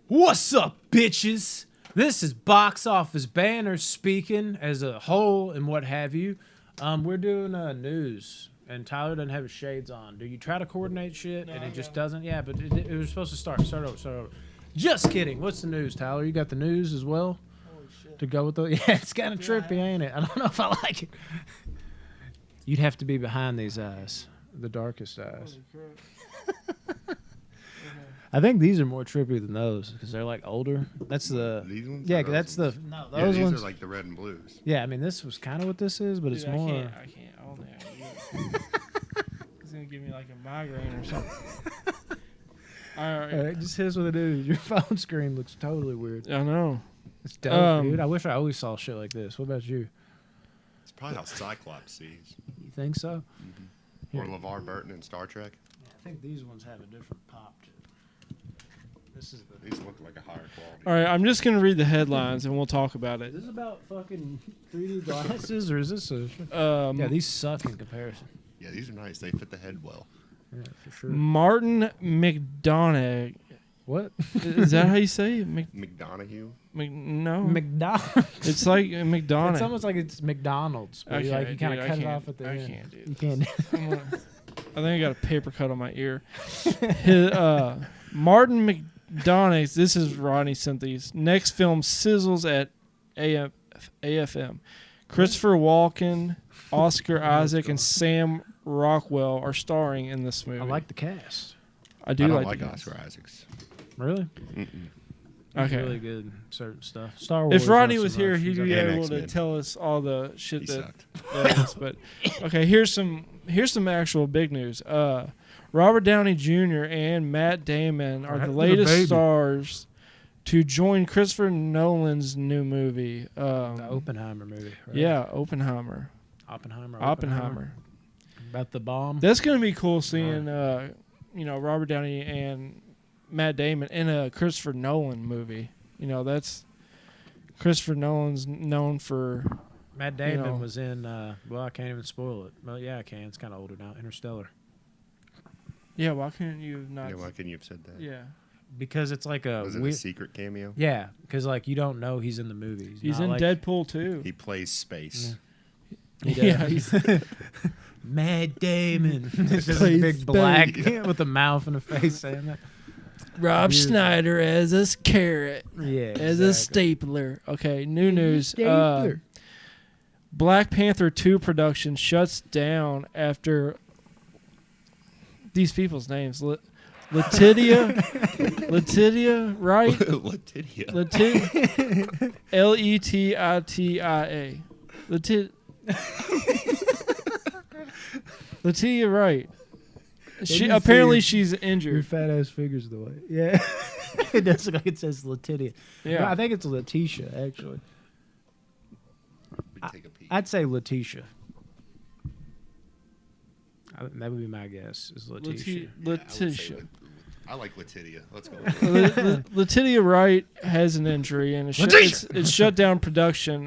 What's up, bitches? This is Box Office Banter speaking as a whole and what have you. We're doing news, and Tyler doesn't have his shades on. Do you try to coordinate shit and it just doesn't? Yeah, but it was supposed to start over. Just kidding. What's the news, Tyler? You got the news as well? Holy shit. To go with the it's kind of trippy, ain't it? I don't know if I like it. You'd have to be behind these eyes, the darkest eyes. Holy crap. I think these are more trippy than those because they're like older. That's the These ones? yeah. Or those That's ones? the no. Yeah, Those these ones are like the red and blues. Yeah, I mean this was kind of what this is, but Dude, it's more. I can't. Oh, no. It's going to give me like a migraine or something. All right. Just here's what it is. Your phone screen looks totally weird. I know. It's dope, dude. I wish I always saw shit like this. What about you? It's probably how Cyclops sees. You think so? Or LeVar Burton in Star Trek. Yeah, I think these ones have a different pop to it. This is the. These look like a higher quality. All right. I'm just going to read the headlines and we'll talk about it. Is this about fucking 3D glasses or is this a? Yeah, these suck in comparison. Yeah, these are nice. They fit the head well. Yeah, for sure. Martin McDonough. What? Is that how you say it? McDonough? No. McDonald's. It's like McDonough. It's almost like it's McDonald's. But Okay, like you kind of dude, cut it off at the I end. can't do You this. can't. I think I got a paper cut on my ear. Martin McDonough, this is Rodney sent these. Next film sizzles at AFM. Christopher Walken, Oscar Isaac, and Sam Rockwell are starring in this movie. I like the cast. I do I don't like like the Oscar Isaacs. Really? Mm-mm. He's Okay. really good in certain stuff. Star Wars. If Rodney got was some here, rough- he'd he's be got- And able to X-Men. tell us all the shit He that sucked. is. But okay, here's some actual big news. Robert Downey Jr. and Matt Damon are Right the to the latest baby. stars to join Christopher Nolan's new movie. The Oppenheimer movie. Right? Yeah, Oppenheimer. Oppenheimer. About the bomb. That's gonna be cool seeing Robert Downey and Matt Damon in a Christopher Nolan movie. That's Christopher Nolan's known for. Matt Damon know. was in. Well, I can't even spoil it. Well, yeah, I can. It's kind of older now. Interstellar. Yeah, why couldn't you have not? Yeah, why couldn't you have said that? Yeah, Because it's like a Was it a weird. secret cameo? Yeah, because like you don't know he's in the movie. he's not in like, Deadpool too. He plays space. Yeah. Yeah. Matt Damon. It's just Plays big black space. with a mouth and a face saying that. Rob Beautiful. Schneider as a carrot, Yeah. as a exactly. stapler. Okay, new news. Stapler. Black Panther 2 production shuts down after these people's names. Letitia, right? Letitia. Letitia. Letitia Wright. you Apparently see she's Your injured. fat ass figures the way. Yeah. It does look like it says Letitia. Yeah. No, I think it's Letitia, actually. Take a peek. I'd say Letitia. That would be my guess. Is Letitia. Yeah, I would say Letitia. I like Letitia. Let's go. Letitia Wright has an injury and it's shut down production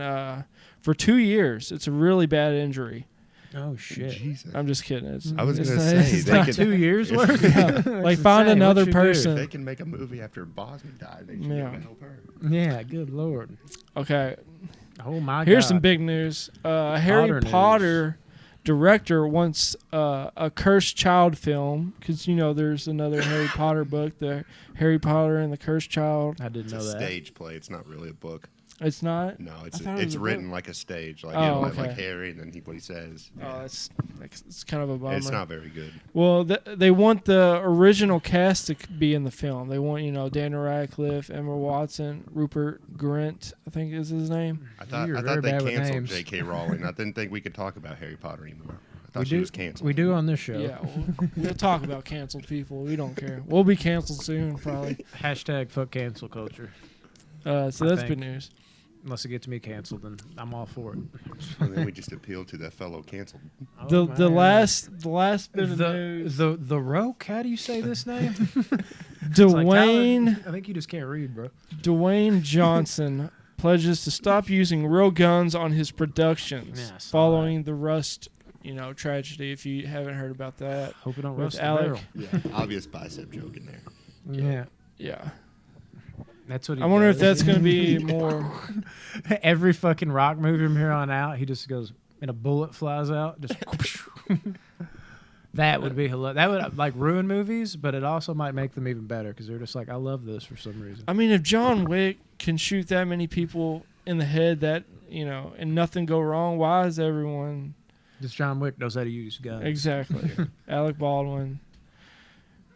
for 2 years. It's a really bad injury. Oh shit! Jesus. I'm just kidding. I was it's gonna not- say, it's they not- could- 2 years if- worth. like find another person. They can make a movie after Bosman died. They should Yeah. be able to help her. Yeah, good lord. Okay, Oh my here's god. some big news. Harry Potter director wants a cursed child film because there's another Harry Potter book, the Harry Potter and the Cursed Child. I didn't It's know a that. stage play. It's not really a book. It's not. No, I thought it was it's a written book. like a stage, like Oh, like okay. Harry, and then what he says. Oh, it's kind of a bummer. It's not very good. Well, they want the original cast to be in the film. They want, Daniel Radcliffe, Emma Watson, Rupert Grint, I think is his name. I thought You're I very thought they bad with canceled names. J.K. Rowling. I didn't think we could talk about Harry Potter anymore. I thought We she do. was canceled. We do on this show. Yeah, we'll talk about canceled people. We don't care. We'll be canceled soon, probably. Hashtag fuck cancel culture. So I that's think. good news. Unless it gets me canceled, then I'm all for it. And then we just appealed to that fellow canceled. Oh, The my last bit of the news. the Roke. How do you say this name? Dwayne I think you just can't read, bro. Dwayne Johnson pledges to stop using real guns on his productions Yeah, I saw following the Rust, tragedy. If you haven't heard about that, Hope it don't with rust the Alec. barrel. Yeah, obvious bicep joke in there. Yeah. Yeah. That's what he I wonder if does. that's going to be more. Every fucking rock movie from here on out, he just goes and a bullet flies out. Just that would be hilarious. That would like ruin movies, but it also might make them even better because they're just like, I love this for some reason. I mean, if John Wick can shoot that many people in the head, that and nothing go wrong, why is everyone? Just John Wick knows how to use guns. Exactly. Alec Baldwin.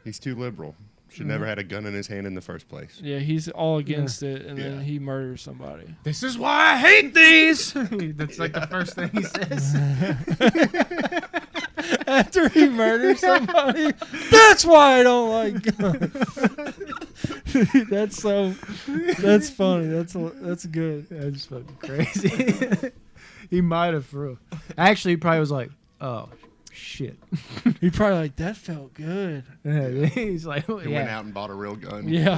He's too liberal. Should never had a gun in his hand in the first place. Yeah, he's all against it, and then he murders somebody. This is why I hate these. That's like the first thing he says. After he murders somebody, that's why I don't like guns. That's funny. That's good. That's fucking crazy. He might have for real. Actually, he probably was like, oh, shit. He probably like, that felt good. Yeah, he's like, He went out and bought a real gun. Yeah.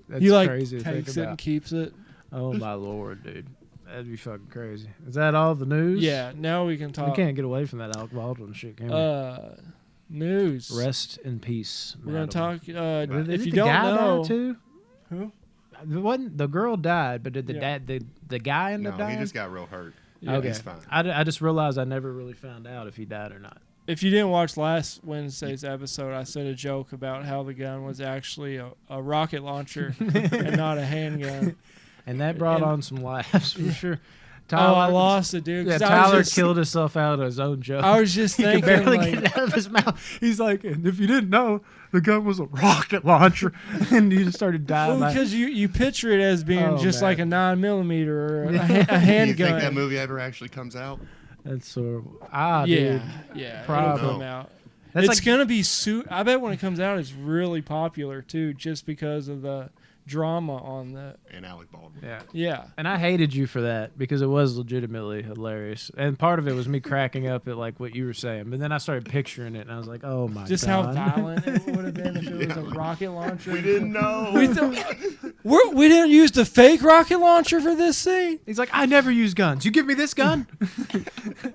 That's He like crazy to think takes it about. and keeps it. Oh, my Lord, dude. That'd be fucking crazy. Is that all the news? Yeah, now we can We talk. can't get away from that Alec Baldwin shit, can we? News. Rest in peace. We're going to madam. talk. Did If you the don't guy know. die too? Who? The girl died, but did the Yeah. dad the guy end No, up dying? he just got real hurt. Yeah, Okay. He's fine. I just realized I never really found out if he died or not. If you didn't watch last Wednesday's episode, I said a joke about how the gun was actually a rocket launcher and not a handgun. And that brought And- on some laughs for sure. Oh, I lost it, dude. Yeah, 'cause I was Tyler just- killed himself out of his own joke. I was just he could thinking, barely like, get it out of his mouth. He's like, and if you didn't know, the gun was a rocket launcher, and he just started dying. well, like, because you picture it as being Oh, just man. like a 9mm or a Do you handgun. think that movie ever actually comes out? that's horrible. Ah, yeah, dude. yeah, Probably. it'll come out. That's It's like, gonna be I bet when it comes out, it's really popular too, just because of the drama on the. And Alec Baldwin. yeah. Yeah, And I hated you for that because it was legitimately hilarious. And part of it was me cracking up at like what you were saying. But then I started picturing it and I was like, oh my just God. how violent it would have been if it was a rocket launcher. We didn't know. We didn't use the fake rocket launcher for this scene. He's like, I never use guns. You give me this gun?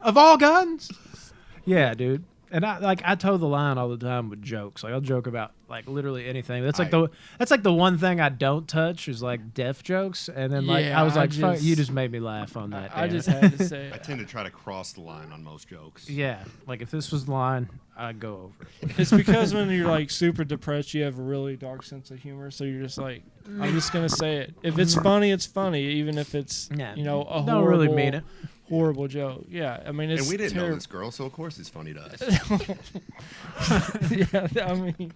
Of all guns? Yeah, dude. And I toe the line all the time with jokes. Like I'll joke about like literally anything. That's like the one thing I don't touch is like deaf jokes. And then like Yeah, I was I like, fuck, just- you just made me laugh on that. I damn just it. had to say I it. tend to try to cross the line on most jokes. Yeah, like if this was the line, I'd go over it. It's because when you're like super depressed, you have a really dark sense of humor. So you're just like, I'm just gonna say it. If it's funny, it's funny, even if it's Yeah, a don't horrible, really mean it. horrible joke. Yeah, I mean it's And we didn't know terrible. this girl, so of course it's funny to us. Yeah, I mean,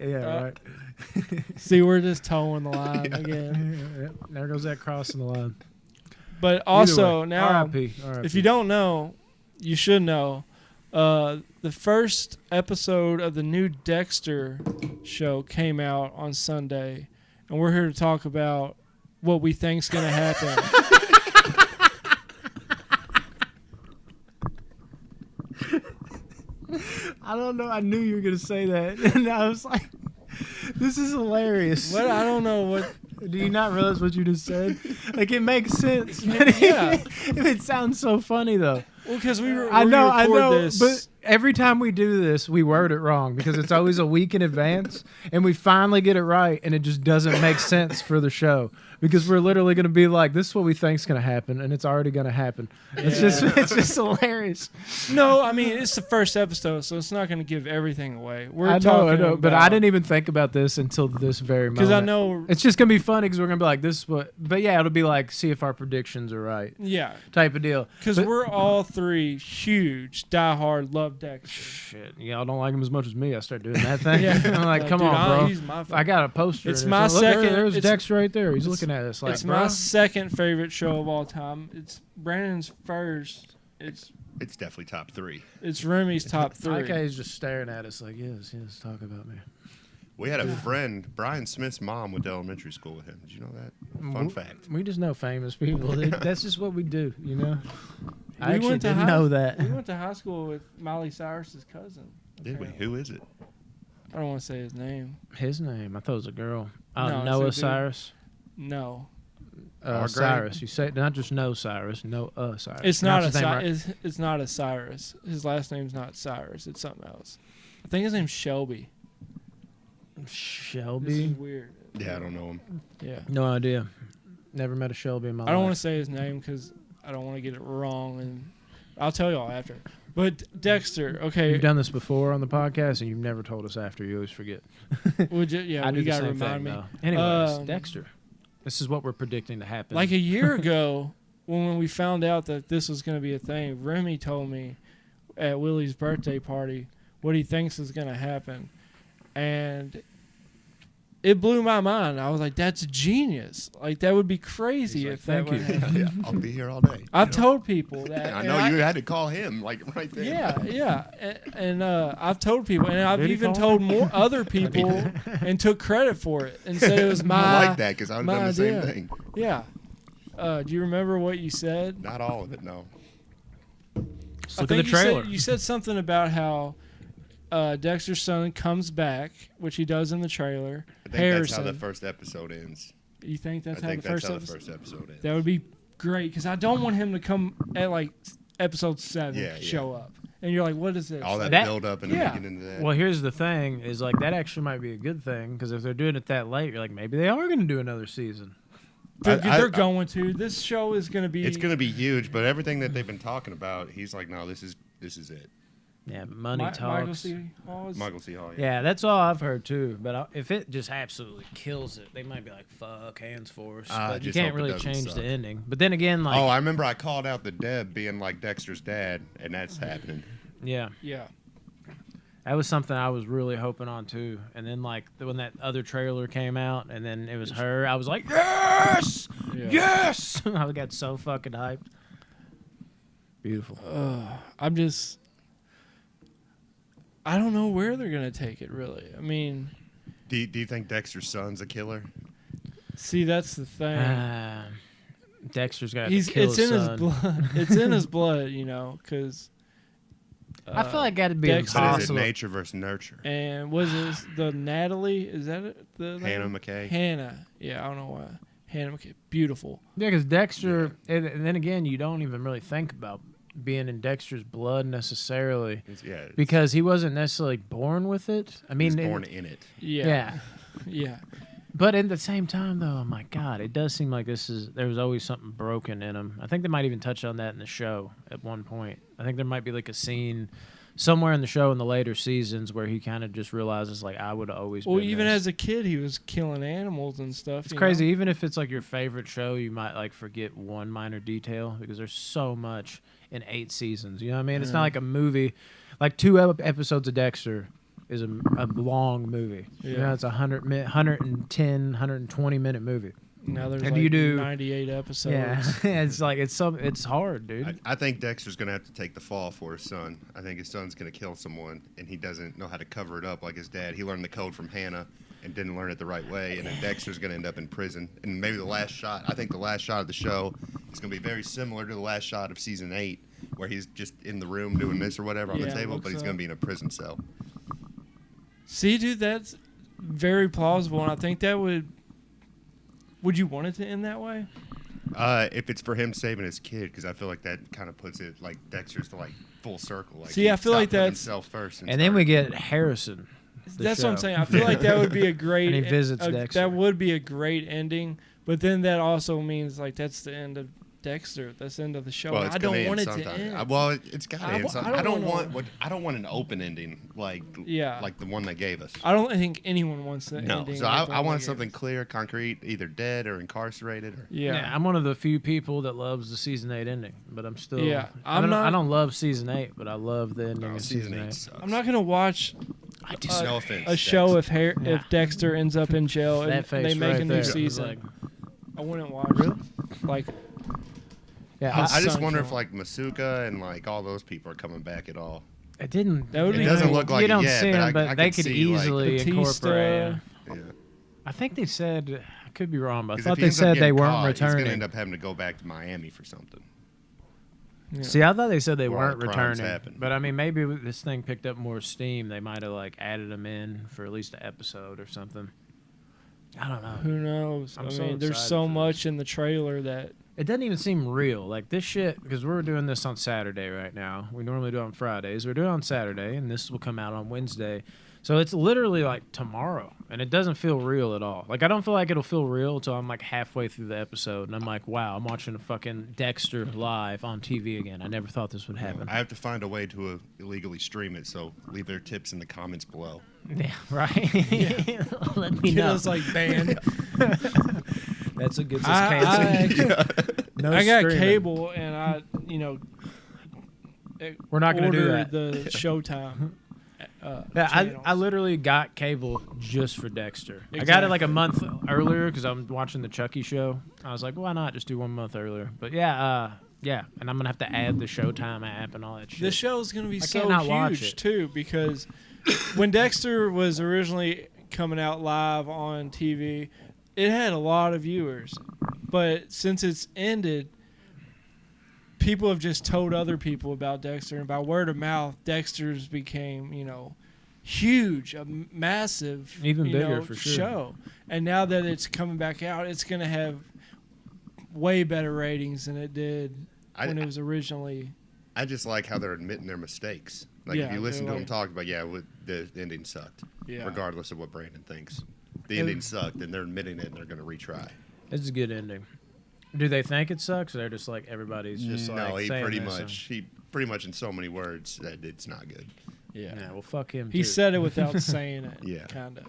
Yeah, right. see, we're just towing the line again. Yeah, there goes that crossing the line. But Either also way, now, R.I.P. if you don't know, you should know. The first episode of the new Dexter show came out on Sunday, and we're here to talk about what we think's gonna happen. I don't know. I knew you were gonna say that, and I was like, "This is hilarious." What I don't know what. Do you not realize what you just said? Like it makes sense. But Yeah. it sounds so funny though. Well, because we I know, this. but every time we do this, we word it wrong because it's always a week in advance, and we finally get it right, and it just doesn't make sense for the show because we're literally going to be like, "This is what we think's going to happen," and it's already going to happen. It's just hilarious. No, I mean it's the first episode, so it's not going to give everything away. We're I talking know, but I about- didn't even think about this until this very moment. because I know. It's just gonna be funny because we're gonna be like, "This is what," but yeah, it'll be like, see if our predictions are right, Yeah, type of deal. because But- we're all three huge diehard love Dexter. Shit, y'all don't like him as much as me. I start doing that thing. Yeah. I'm like, come dude, on, bro. he's my I got a poster. It's in my there. Look, there- second- There's it's- Dexter right there. He's it's- looking at us like, It's bro. my second favorite show of all time. It's Brandon's first. It's Definitely top 3. Rumi's top I like how 3. he's just staring at us like, yes, talk about me. We had a friend, Brian Smith's mom went to elementary school with him. Did you know that? Fun fact. We just know famous people. Dude. That's just what we do, you know. I We actually went to didn't high- know that. We went to high school with Miley Cyrus's cousin. Did we? apparently. Who is it? I don't want to say his name. His name, I thought it was a girl. No, it's a Noah dude. Cyrus. No, Our Cyrus. You say not just no Cyrus, no Cyrus. it's not a Pronounce his name right. it's not a Cyrus. His last name's not Cyrus. It's something else. I think his name's Shelby. This Shelby. is weird. Yeah, I don't know him. Yeah. No idea. Never met a Shelby in my life. I don't want to say his name because I don't want to get it wrong, and I'll tell y'all after. But Dexter, okay. You've done this before on the podcast, and you've never told us after. You always forget. Yeah, I do you the got to same remind thing, me. though. Anyways, Dexter. This is what we're predicting to happen. Like a year ago, when we found out that this was going to be a thing, Remy told me at Willie's birthday party what he thinks is going to happen. And it blew my mind. I was like, that's genius. Like, that would be crazy if that would happen. Yeah, I'll be here all day. I've told people that. I know you had to call him, like, right there. Yeah. And I've told people. And I've Did he even call told more other people and took credit for it and said it was my I like that because I would have done the same idea. thing. Yeah. Do you remember what you said? Not all of it, no. Just look at the trailer. You said something about how Dexter's son comes back, which he does in the trailer. I think Harrison. that's how the first episode ends. You think that's I how think the that's first how the episode? first episode ends. That would be great because I don't want him to come at like episode 7 Yeah. show up, and you're like, "What is this?" All that, That- build up and yeah. then get into that. Well, here's the thing: is like that actually might be a good thing because if they're doing it that late, you're like, maybe they are going to do another season. They're going to. This show is going to be. It's going to be huge, but everything that they've been talking about, he's like, no, this is it. Yeah, but money talks. Michael C. Hall is- Michael C. Hall. Yeah, that's all I've heard too. But if it just absolutely kills it, they might be like, "Fuck, hands for us." I But you just can't hope it really doesn't change suck. the ending. But then again, like, Oh, I remember I called out the Deb being like Dexter's dad, and that's happening. yeah, Yeah. that was something I was really hoping on too. And then like when that other trailer came out, and then it was her, I was like, "Yes, Yeah. yes!" I got so fucking hyped. Beautiful. I don't know where they're going to take it, really. I mean, Do you think Dexter's son's a killer? see, that's the thing. Dexter's got It's to kill in his his son. blood. It's in his blood, you know, because. I feel like that'd be Dexter- But is it impossible. nature versus nurture? And was it the Natalie? Is that it? Hannah McKay. Hannah. Yeah, I don't know why. Hannah McKay. Beautiful. Yeah, because Dexter, and then again, you don't even really think about being in Dexter's blood necessarily Yeah, because he wasn't necessarily born with it. I he mean, was born in it. Yeah. yeah. Yeah. But at the same time, though, oh my God, it does seem like there was always something broken in him. I think they might even touch on that in the show at one point. I think there might be like a scene somewhere in the show in the later seasons where he kind of just realizes like I would have always Well, been even this. as a kid, he was killing animals and stuff. It's you crazy. know? Even if it's like your favorite show, you might like forget one minor detail because there's so much in 8 seasons. You know what I mean? It's not like a movie. Like 2 episodes of Dexter is a long movie. You know, Yeah. it's a 110, 120 minute movie. Now there's If like you do- 98 episodes. Yeah, it's like it's hard, dude. I think Dexter's going to have to take the fall for his son. I think his son's going to kill someone, and he doesn't know how to cover it up like his dad. He learned the code from Hannah and didn't learn it the right way, and then Dexter's going to end up in prison. And maybe the last shot, I think the last shot of the show is going to be very similar to the last shot of season 8, where he's just in the room doing this or whatever on Yeah, the table, looks but he's up. going to be in a prison cell. See, dude, that's very plausible, and I think that would. Would you want it to end that way? If it's for him saving his kid, because I feel like that kind of puts it like Dexter's to like full circle. Like See, he I feel stopped like putting that's- himself first, And then we get Harrison. the That's what I'm show. saying. I feel like that would be a great. And he visits Dexter. That would be a great ending, but then that also means like that's the end of Dexter. That's the end of the show. Well, it's I gonna don't want end it to sometime. end. Well, it's got to I end. wa- Sometime. I I don't don't wanna- want. I don't want an open ending like Yeah. like the one they gave us. I don't think anyone wants the No, ending. so like the I one want they something gave us. clear, concrete, either dead or incarcerated. Or, Yeah. I'm one of the few people that loves the season 8 ending, but I'm still. Yeah, I I'm don't, not- I don't love season 8, but I love the ending no, of season 8 8. sucks. I'm not gonna watch I No offense. a show Dex. if Dexter ends up in jail and, that face they make right a new there. It was season. like- I wouldn't watch it. Like yeah, I just Son wonder if killing. like Masuka and like all those people are coming back at all. it didn't. That would It be doesn't cool. look like you it don't yet, see but them, I but they could could see, like, easily Batista. incorporate. Yeah. I think they said. I could be wrong, but I 'Cause thought if he they ends up said they getting weren't caught, He's gonna returning. end up having to go back to Miami for something. Yeah. See, I thought they said they Where all weren't the crimes returning, happen. but I mean, maybe with this thing picked up more steam. They might have like added them in for at least an episode or something. I don't know. Who knows? I'm I so mean, there's excited so for much in the trailer that It doesn't even seem real. Like this shit, because we're doing this on Saturday right now. We normally do it on Fridays. We're doing it on Saturday, and this will come out on Wednesday. So it's literally like tomorrow, and it doesn't feel real at all. Like I don't feel like it'll feel real until I'm like halfway through the episode, and I'm like, wow, I'm watching a fucking Dexter live on TV again. I never thought this would happen. I have to find a way to illegally stream it, so leave their tips in the comments below. Yeah, right. Let me Get know. us like banned. That's a good canceled. No I got streaming. cable, and I, We're not going to do that. The Showtime. Yeah, channels. I literally got cable just for Dexter. I got it Exactly. like a month earlier because I'm watching the Chucky show. I was like, why not just do 1 month earlier? But yeah, and I'm gonna have to add the Showtime app and all that shit. The show's gonna be I so can't not watch huge it. too, because when Dexter was originally coming out live on TV, it had a lot of viewers. But since it's ended, people have just told other people about Dexter, and by word of mouth, Dexter's became, huge, a massive, Even bigger, for sure. show. And now that it's coming back out, it's going to have way better ratings than it did when it was originally. I just like how they're admitting their mistakes. Like Yeah, if you listen to they're them talk about, the ending sucked, Yeah. regardless of what Brandon thinks. The ending sucked, and they're admitting it, and they're going to retry. It's a good ending. Do they think it sucks? Or they're just like everybody's just like No, he saying pretty this much in so many words that it's not good. Yeah. Yeah, well, fuck him. He too. said it without saying it. Yeah. Kind of.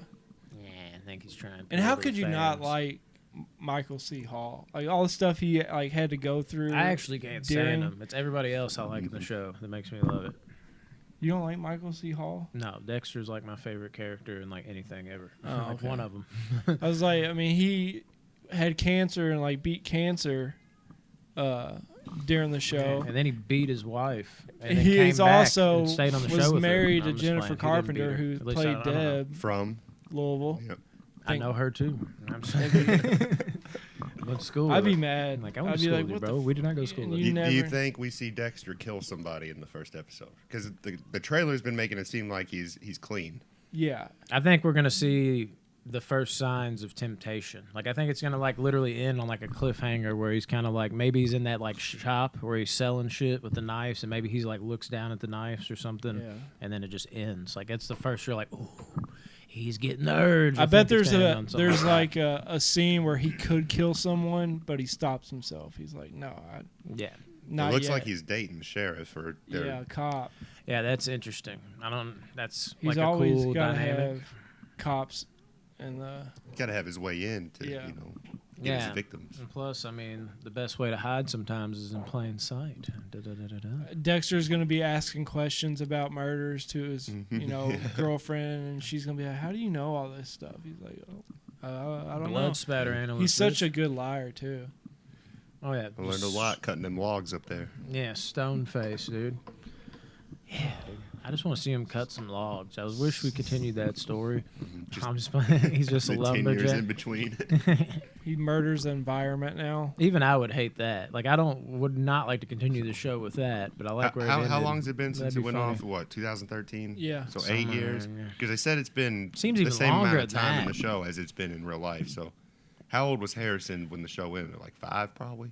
Yeah, I think he's trying. to And how appeal to could you the not fans. like Michael C. Hall? Like all the stuff he like had to go through. I actually can't during- stand him. It's everybody else I like in the show that makes me love it. You don't like Michael C. Hall? No, Dexter's like my favorite character in like anything ever. Oh, like okay. one of them. I was like, I mean, he had cancer and like beat cancer during the show. And then he beat his wife. And then He came is back also and stayed on the was show with her. married No, to I'm just Jennifer playing. He didn't Carpenter, beat her. who At least played I don't know. Deb, From Louisville. yep. I know her too. I'm saying. Went to school. I'd with be her. mad. Like I went I'd to be school like, with you, what bro. We did not go to school. and with you you. Do you never- think we see Dexter kill somebody in the first episode? Because the trailer's been making it seem like he's clean. Yeah. I think we're gonna see the first signs of temptation. Like I think it's gonna like literally end on like a cliffhanger where he's kind of like maybe he's in that like shop where he's selling shit with the knives and maybe he's like looks down at the knives or something Yeah. and then it just ends. Like it's the first you're like, ooh, he's getting the urge. I bet think it's there's gonna end on something there's like that. like a scene where he could kill someone, but he stops himself. He's like, no, yeah. not it looks yet. like he's dating the sheriff or their Yeah, cop. Yeah, that's interesting. I don't. That's He's like a always cool got to dynamic. have cops in the. got to have his way in to Yeah. get Yeah. his victims. And plus, I mean, the best way to hide sometimes is in plain sight. Da-da-da-da-da. Dexter's going to be asking questions about murders to his, Yeah. girlfriend, and she's going to be like, "How do you know all this stuff?" He's like, "I don't know." Blood spatter analysis. He's such a good liar too. Oh yeah. I learned a lot cutting them logs up there. Yeah, stone face, dude. Yeah, dude. I just want to see him cut some logs. I wish we continued that story. I'm just playing. He's just a The 10 years in lumberjack. between. He murders the environment now. Even I would hate that. Like I would not like to continue the show with that. But I like where it how ended. long has it been since That'd it be went funny. off? What, 2013? Yeah. So Somewhere 8 years? in there. Because they said it's been Seems the even same amount longer of time in than the show as it's been in real life. So how old was Harrison when the show ended? Like 5 probably?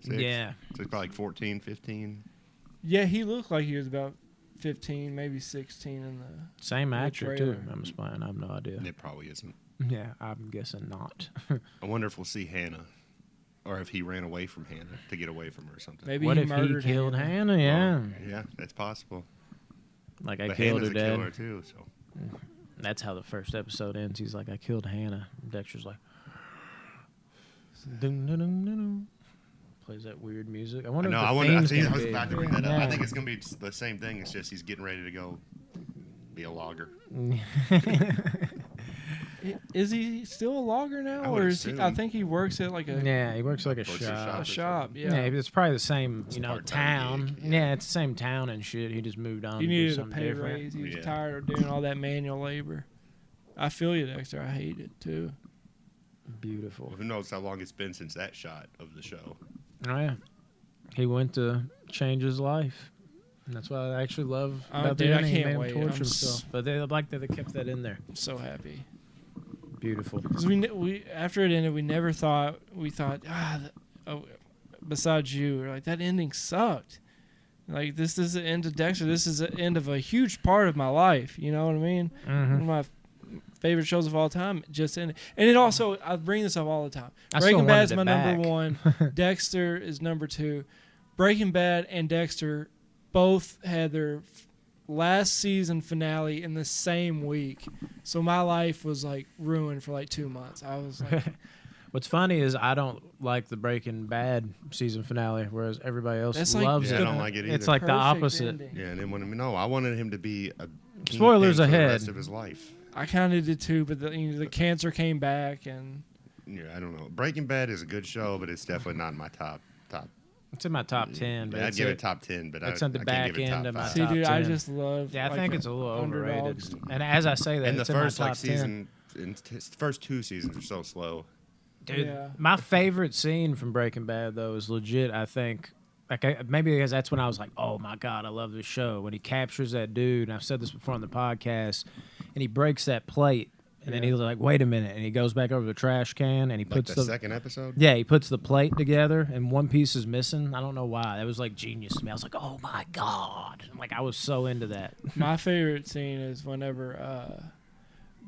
6? Yeah. So he's probably like 14, 15. Yeah, he looked like he was about 15, maybe 16 in the. Same the actor trailer. too. I'm just playing. I have no idea. It probably isn't. Yeah, I'm guessing not. I wonder if we'll see Hannah. Or if he ran away from Hannah to get away from her or something. Maybe What he if he murdered killed Hannah. Hannah? Yeah. Yeah, that's possible. Like I But killed Hannah's her a dad. killer too, so. That's how the first episode ends. He's like, I killed Hannah. Dexter's like, dun, dun, dun, dun, dun. Plays that weird music. I wonder No, if the I wonder. I theme's gonna was be. about to bring that up. I Yeah. think it's gonna be the same thing. It's just he's getting ready to go be a logger. Is he still a logger now, I would or is he? I assume. think he works at like a Yeah, he works like a Butcher shop. a shop. Yeah. Yeah, it's probably the same, It's part-time town. gig, Yeah. It's the same town and shit. He just moved on. He to do needed a something pay different. raise. He was Yeah. tired of doing all that manual labor. I feel you, Dexter. I hate it too. Beautiful. Well, who knows how long it's been since that shot of the show? Oh yeah, he went to change his life. And that's what I actually love about dude, the I ending. He can't made him wait. torture I'm himself, but they like that they kept that in there. I'm so happy. Beautiful. Because we after it ended, we thought besides you, we're like that ending sucked, Like, this is the end of Dexter. This is the end of a huge part of my life. You know what I mean? Mm-hmm. One of my favorite shows of all time just ended. And it also, I bring this up all the time. I still Breaking Bad is wanted my it number back. 1. Dexter is number 2. Breaking Bad and Dexter both had their last season finale in the same week. So my life was like ruined for like 2 months. I was like, What's funny is I don't like the Breaking Bad season finale, whereas everybody else That's like loves Yeah, it. I don't like it either. It's like the perfect opposite. ending. Yeah, and then I wanted him to be a Spoilers kingpin for ahead. the rest of his life. I kind of did too, but the cancer came back, and Yeah, I don't know. Breaking Bad is a good show, but it's definitely not in my top. It's in my top 10, but Yeah, I'd it's give it top 10, but it's I on the can't back give it end top of my 5. see, top dude, I 10. just love. Yeah, I like, think it's a little overrated. underdogs. And as I say that, And the it's in my first top 10. season, first 2 seasons are so slow. Dude, Yeah. my favorite scene from Breaking Bad though is legit. I think, maybe because that's when I was like, "Oh my god, I love this show." When he captures that dude, and I've said this before on the podcast, and he breaks that plate, and then he's like, "Wait a minute," and he goes back over the trash can, and he Like puts the second episode? yeah, he puts the plate together, and one piece is missing. I don't know why. That was like genius to me. I was like, "Oh my god!" Like I was so into that. My favorite scene is whenever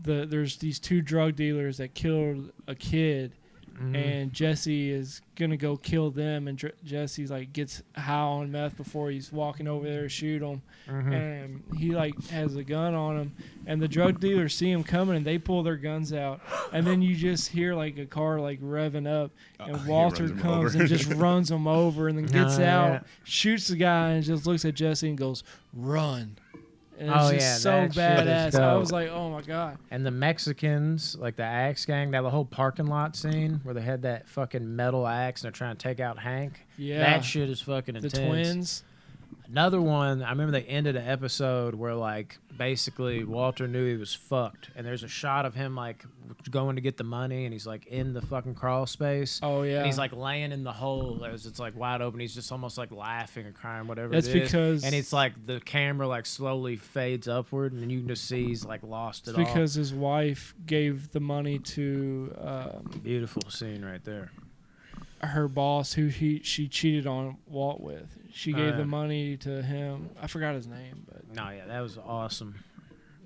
there's these 2 drug dealers that killed a kid, and Jesse is gonna go kill them, and Jesse's like gets high on meth before he's walking over there to shoot him, and he like has a gun on him, and the drug dealers see him coming, and they pull their guns out, and then you just hear like a car like revving up, and he Walter runs him comes over. and just runs him over, and then gets yeah. out, shoots the guy, and just looks at Jesse and goes, "Run." And it's Oh, just yeah, so that shit is badass. I dope. was like, oh my god. And the Mexicans, like the axe gang, that the whole parking lot scene where they had that fucking metal axe and they're trying to take out Hank. Yeah. That shit is fucking The intense. twins. Another one, I remember they ended an episode where like basically Walter knew he was fucked, and there's a shot of him like going to get the money, and he's like in the fucking crawl space. Oh yeah. And he's like laying in the hole as it's like wide open. He's just almost like laughing or crying, whatever That's it is. because- and it's like the camera like slowly fades upward, and you can just see he's like lost it all. because his wife gave the money to Beautiful scene right there. her boss, who she cheated on Walt with. She gave yeah. the money to him. I forgot his name, but No, yeah, that was awesome.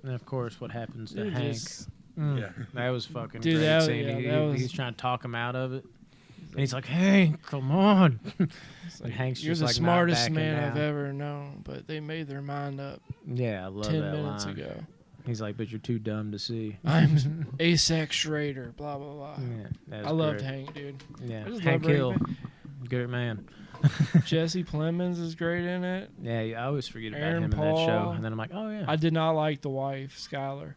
And of course, what happens to it Hank? just- Yeah. That was fucking Dude, great that- scene. yeah, that was- He's trying to talk him out of it. And he's like, Hank, come on. it's And like, Hank's you're just the like not smartest backing man I've down. ever known, but they made their mind up Yeah, I love 10 that minutes line. ago. He's like, but you're too dumb to see. I'm Asex Schrader, blah blah blah. Yeah, that was I loved great. Hank, dude. Yeah, I just Hank love Hill, Breaking good man. Jesse Plemons is great in it. Yeah, I always forget about Aaron him in that show, Paul. and then I'm like, oh yeah, I did not like the wife, Skylar.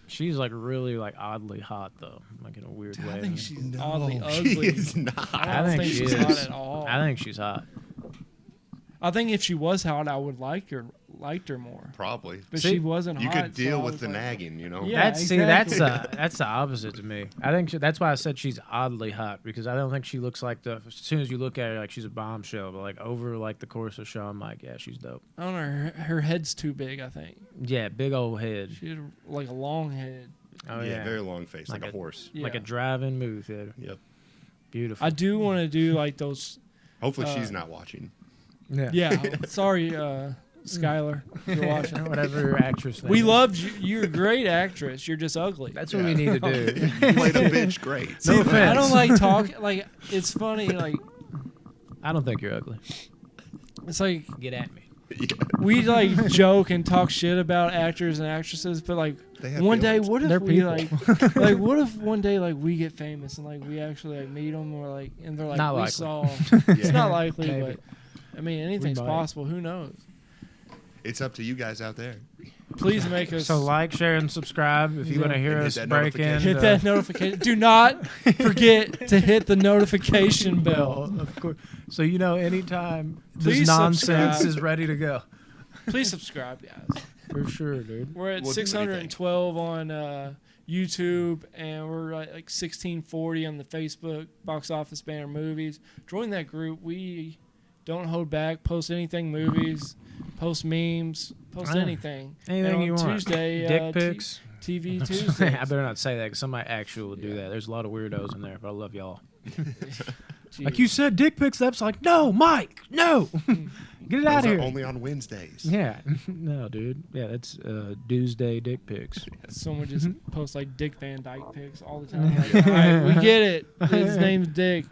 she's like really like oddly hot though, like in a weird way. I think she's oddly She ugly. is not. I don't think she she's is. hot at all. I think she's hot. I think if she was hot, I would liked her more. Probably. But See, she wasn't You hot. could deal so I with was the like, nagging, you know? Yeah. That's exactly. that's the opposite to me. I think that's why I said she's oddly hot, because I don't think she looks like the. As soon as you look at her, like she's a bombshell, but like over like the course of the show, I'm like, yeah, she's dope. I don't know. Her head's too big. I think Yeah, big old head. she had like a long head. Oh yeah, yeah, very long face, like Like a horse. Yeah. like a drive-in movie theater. Yep. Beautiful. I do want to do like those. Hopefully she's not watching. Yeah. Sorry, Skylar, if you're watching. Whatever your actress. Name We is. loved you. You're a great actress. You're just ugly. That's what we need to do. Play the bitch great. No offense. I don't like talk. Like it's funny. Like I don't think you're ugly. it's like Get at me. Yeah. we like joke and talk shit about actors and actresses, but like They have one day, feelings. what if They're we people. like what if one day like we get famous and like we actually like meet them or like and they're like Not we likely. saw. It's not likely, Maybe. but I mean anything's might. possible. Who knows? It's up to you guys out there. Please make us So like, share, and subscribe if you Yeah. want to hear And hit us that break in. notification. hit that notification. Do not forget to hit the notification bell. Of course. So you know, anytime Please this nonsense subscribe. is ready to go. Please subscribe, guys. For sure, dude. We're at We'll do anything. 612 on YouTube, and we're at like 1640 on the Facebook Box Office Banner Movies. Join that group. We don't hold back. Post anything movies. Post memes. Post Yeah. anything. Anything And on you want. Tuesday, Dick pics. TV Tuesday. I better not say that because somebody actually will do that. There's a lot of weirdos in there, but I love y'all. Like you said, dick pics. That's like, no, Mike, no. Get it out Those of are here. only on Wednesdays. Yeah. No, dude. Yeah, that's Tuesday dick pics. Someone just posts like Dick Van Dyke pics all the time. Like, all right, we get it. His name's Dick.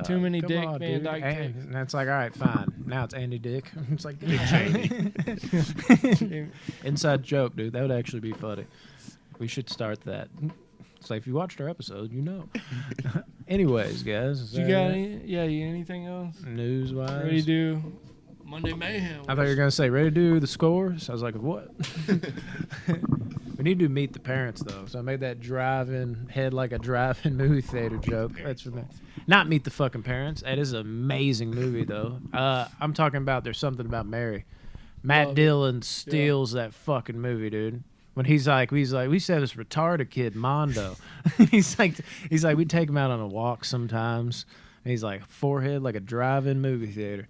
Too many come Dick on, Van dude. Dyke And pics. that's like, all right, fine. Now it's Andy Dick. It's like Dick Cheney. inside joke, dude. That would actually be funny. We should start that. It's like if you watched our episode, you know. Anyways, guys, is You that got it? anything else? News wise? Ready to do Monday Mayhem? I thought you were gonna say ready to do the scores. I was like, what? We need to meet the parents though. So I made that drive-in head like a drive-in movie theater joke. That's for me. Not Meet the Fucking Parents. That is an amazing movie though. I'm talking about There's Something About Mary. Matt Love it. Dillon steals that fucking movie, dude. When he's like, we used to have this retarded kid, Mondo. he's like, we take him out on a walk sometimes. And he's like, forehead like a drive-in movie theater.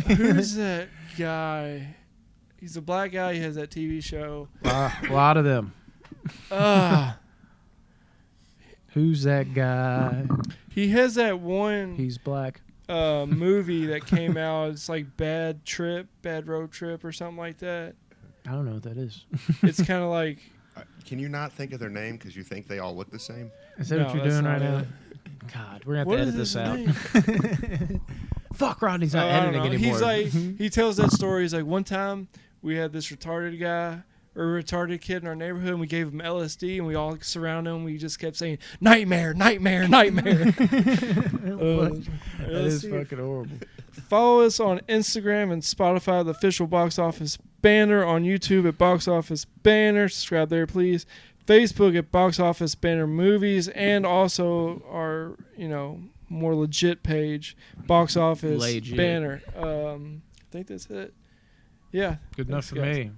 Who's that guy? He's a black guy. He has that TV show. A lot of them. Who's that guy? He has that one He's black. movie that came out. It's like Bad Road Trip or something like that. I don't know what that is. It's kind of like. Can you not think of their name because you think they all look the same? Is that No, what you're that's doing not right now? it. God, we're going What to have is to edit his this out. name? Fuck, Rodney's not I don't editing know. anymore. He's like, he tells that story. He's like, one time we had this retarded guy or a retarded kid in our neighborhood, and we gave him LSD, and we all surrounded him. We just kept saying, nightmare, nightmare, nightmare. That is LSD. fucking horrible. Follow us on Instagram and Spotify, the official Box Office Banner, on YouTube at Box Office Banner. Subscribe there, please. Facebook at Box Office Banner Movies, and also our, more legit page, Box Office Legit. Banner. I think that's it. Yeah. Good enough Thanks, for guys. me.